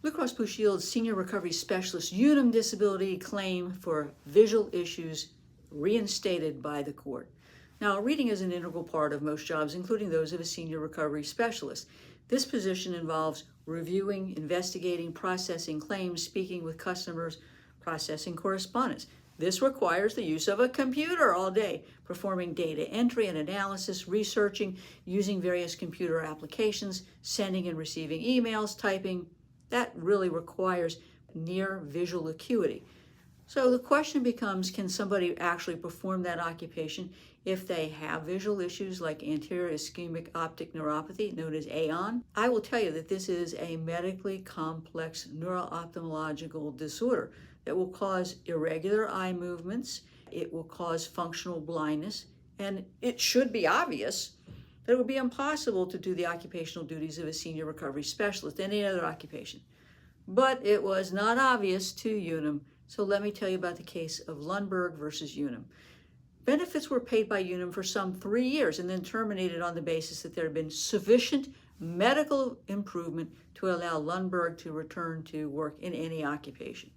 Blue Cross Blue Shield Senior Recovery Specialist UNUM disability claim for visual issues reinstated by the court. Now, reading is an integral part of most jobs, including those of a senior recovery specialist. This position involves reviewing, investigating, processing claims, speaking with customers, processing correspondence. This requires the use of a computer all day, performing data entry and analysis, researching, using various computer applications, sending and receiving emails, typing. That really requires near visual acuity. So the question becomes, can somebody actually perform that occupation if they have visual issues like anterior ischemic optic neuropathy, known as AON? I will tell you that this is a medically complex neuro-ophthalmological disorder that will cause irregular eye movements, it will cause functional blindness, and it should be obvious that it would be impossible to do the occupational duties of a senior recovery specialist, any other occupation. But it was not obvious to UNUM, so let me tell you about the case of Lundberg versus UNUM. Benefits were paid by UNUM for some 3 years and then terminated on the basis that there had been sufficient medical improvement to allow Lundberg to return to work in any occupation.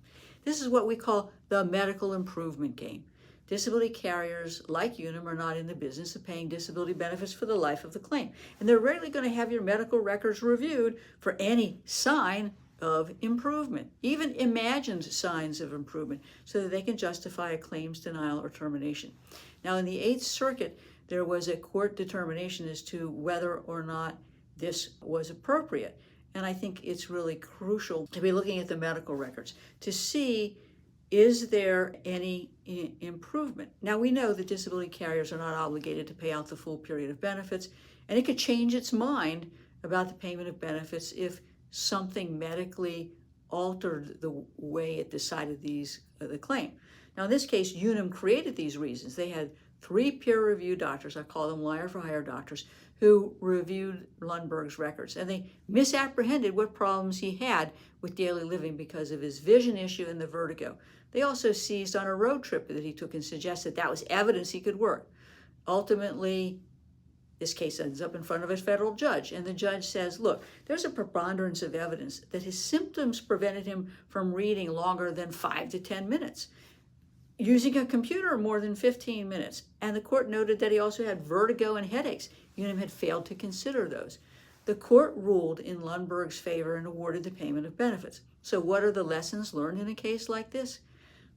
This is what we call the medical improvement game. Disability carriers like UNUM are not in the business of paying disability benefits for the life of the claim. And they're rarely going to have your medical records reviewed for any sign of improvement, even imagined signs of improvement, so that they can justify a claims denial or termination. Now, in the Eighth Circuit, there was a court determination as to whether or not this was appropriate. And I think it's really crucial to be looking at the medical records to see, is there any improvement? Now, we know that disability carriers are not obligated to pay out the full period of benefits, and it could change its mind about the payment of benefits if something medically altered the way it decided the claim. Now, in this case, UNUM created these reasons. They had 3 peer-reviewed doctors, I call them liar-for-hire doctors, who reviewed Lundberg's records, and they misapprehended what problems he had with daily living because of his vision issue and the vertigo. They also seized on a road trip that he took and suggested that was evidence he could work. Ultimately, this case ends up in front of a federal judge, and the judge says, look, there's a preponderance of evidence that his symptoms prevented him from reading longer than 5 to 10 minutes, using a computer more than 15 minutes. And the court noted that he also had vertigo and headaches. UNUM had failed to consider those. The court ruled in Lundberg's favor and awarded the payment of benefits. So what are the lessons learned in a case like this?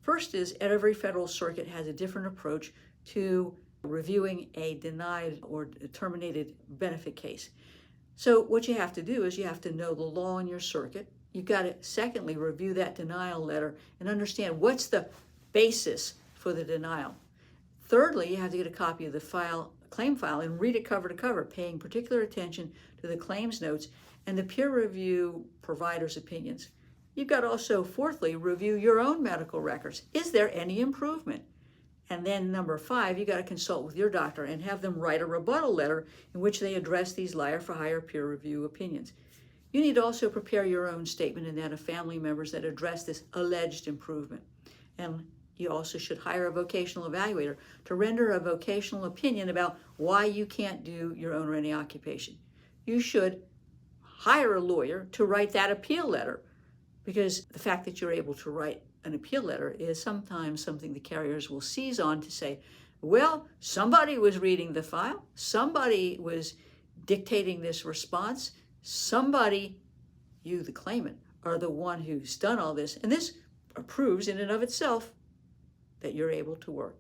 First is, every federal circuit has a different approach to reviewing a denied or terminated benefit case. So what you have to do is you have to know the law in your circuit. You've got to, secondly, review that denial letter and understand what's the basis for the denial. Thirdly, you have to get a copy of the claim file and read it cover to cover, paying particular attention to the claims notes and the peer review provider's opinions. You've got to also, fourthly, review your own medical records. Is there any improvement? And then number 5, you got to consult with your doctor and have them write a rebuttal letter in which they address these liar-for-hire peer review opinions. You need to also prepare your own statement and that of family members that address this alleged improvement. And you also should hire a vocational evaluator to render a vocational opinion about why you can't do your own or any occupation. You should hire a lawyer to write that appeal letter, because the fact that you're able to write an appeal letter is sometimes something the carriers will seize on to say, well, somebody was reading the file, somebody was dictating this response, somebody, you the claimant, are the one who's done all this, and this proves in and of itself that you're able to work.